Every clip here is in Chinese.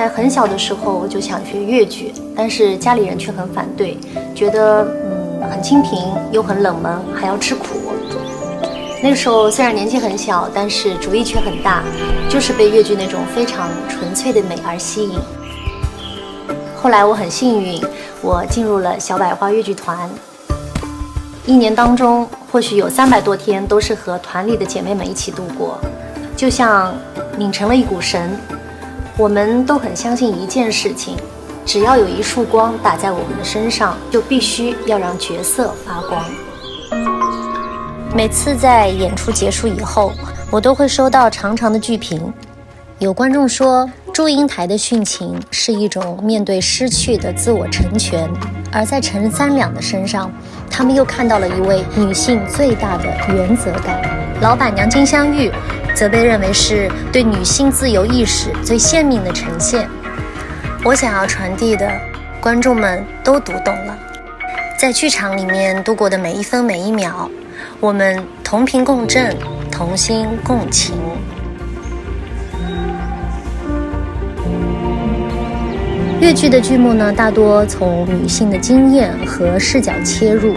在很小的时候就想学越剧，但是家里人却很反对，觉得很清贫又很冷门，还要吃苦。那个时候虽然年纪很小，但是主意却很大，就是被越剧那种非常纯粹的美而吸引。后来我很幸运，我进入了小百花越剧团。一年当中，或许有300多天都是和团里的姐妹们一起度过，就像拧成了一股绳。我们都很相信一件事情，只要有一束光打在我们的身上，就必须要让角色发光。每次在演出结束以后，我都会收到长长的剧评。有观众说，祝英台的殉情是一种面对失去的自我成全，而在陈三两的身上，他们又看到了一位女性最大的原则感。老板娘金镶玉则被认为是对女性自由意识最鲜明的呈现。我想要传递的，观众们都读懂了。在剧场里面度过的每一分每一秒，我们同频共振，同心共情。越剧的剧目呢，大多从女性的经验和视角切入。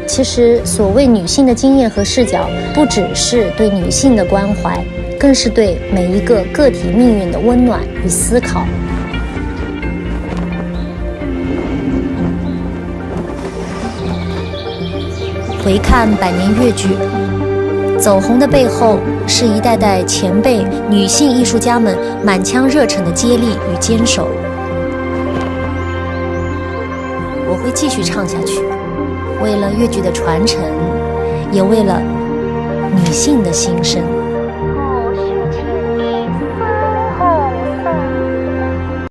其实所谓女性的经验和视角，不只是对女性的关怀，更是对每一个个体命运的温暖与思考。回看百年越剧，走红的背后是一代代前辈女性艺术家们满腔热忱的接力与坚守。我会继续唱下去，为了越剧的传承，也为了女性的心声。